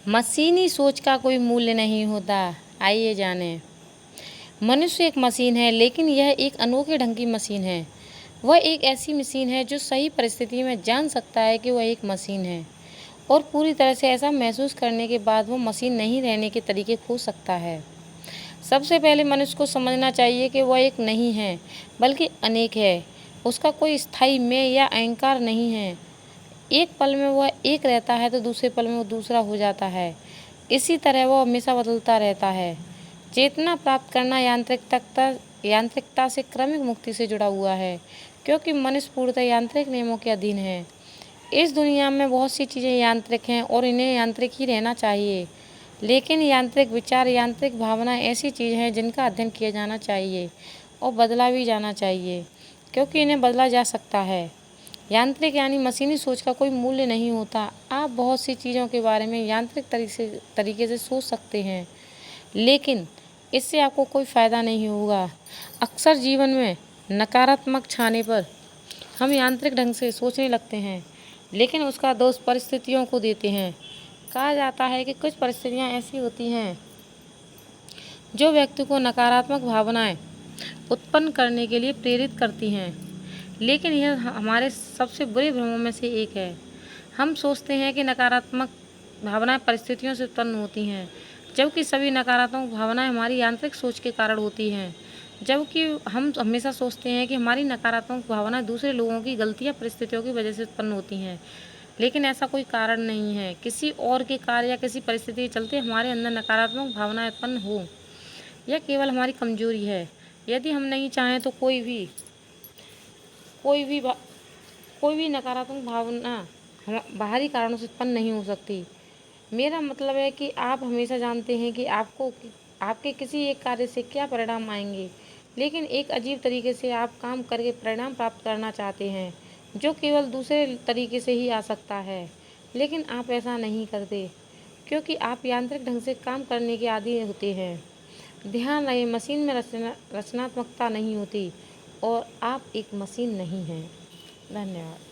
मशीनी सोच का कोई मूल्य नहीं होता। आइए जानें। मनुष्य एक मशीन है, लेकिन यह एक अनोखे ढंग की मशीन है। वह एक ऐसी मशीन है जो सही परिस्थिति में जान सकता है कि वह एक मशीन है और पूरी तरह से ऐसा महसूस करने के बाद वह मशीन नहीं रहने के तरीके खोज सकता है। सबसे पहले मनुष्य को समझना चाहिए कि वह एक नहीं है, बल्कि अनेक है। उसका कोई स्थायी मैं या अहंकार नहीं है। एक पल में वह एक रहता है तो दूसरे पल में वो दूसरा हो जाता है। इसी तरह वह हमेशा बदलता रहता है। चेतना प्राप्त करना यांत्रिकता से क्रमिक मुक्ति से जुड़ा हुआ है, क्योंकि मनुष्य पूर्णतः यांत्रिक नियमों के अधीन है। इस दुनिया में बहुत सी चीज़ें यांत्रिक हैं और इन्हें यांत्रिक ही रहना चाहिए, लेकिन यांत्रिक विचार, यांत्रिक भावना ऐसी चीज़ हैं जिनका अध्ययन किया जाना चाहिए और बदला भी जाना चाहिए, क्योंकि इन्हें बदला जा सकता है। यांत्रिक यानी मशीनी सोच का कोई मूल्य नहीं होता। आप बहुत सी चीज़ों के बारे में यांत्रिक तरीके से सोच सकते हैं, लेकिन इससे आपको कोई फ़ायदा नहीं होगा। अक्सर जीवन में नकारात्मक छाने पर हम यांत्रिक ढंग से सोचने लगते हैं, लेकिन उसका दोष परिस्थितियों को देते हैं। कहा जाता है कि कुछ परिस्थितियाँ ऐसी होती हैं जो व्यक्ति को नकारात्मक भावनाएं उत्पन्न करने के लिए प्रेरित करती हैं, लेकिन यह हमारे सबसे बुरे भ्रमों में से एक है। हम सोचते हैं कि नकारात्मक भावनाएं परिस्थितियों से उत्पन्न होती हैं, जबकि सभी नकारात्मक भावनाएं हमारी यांत्रिक सोच के कारण होती हैं। जबकि हम हमेशा सोचते हैं कि हमारी नकारात्मक भावनाएं दूसरे लोगों की गलतियां परिस्थितियों की वजह से उत्पन्न होती हैं, लेकिन ऐसा कोई कारण नहीं है। किसी और के कार्य या किसी परिस्थिति के चलते हमारे अंदर नकारात्मक भावनाएं उत्पन्न हो, यह केवल हमारी कमजोरी है। यदि हम नहीं चाहें तो कोई भी नकारात्मक भावना बाहरी कारणों से उत्पन्न नहीं हो सकती। मेरा मतलब है कि आप हमेशा जानते हैं कि आपके किसी एक कार्य से क्या परिणाम आएंगे, लेकिन एक अजीब तरीके से आप काम करके परिणाम प्राप्त करना चाहते हैं, जो केवल दूसरे तरीके से ही आ सकता है। लेकिन आप ऐसा नहीं करते, क्योंकि आप यांत्रिक ढंग से काम करने के आदी होते हैं। ध्यान रहे, मशीन में रचनात्मकता नहीं होती और आप एक मशीन नहीं हैं। धन्यवाद।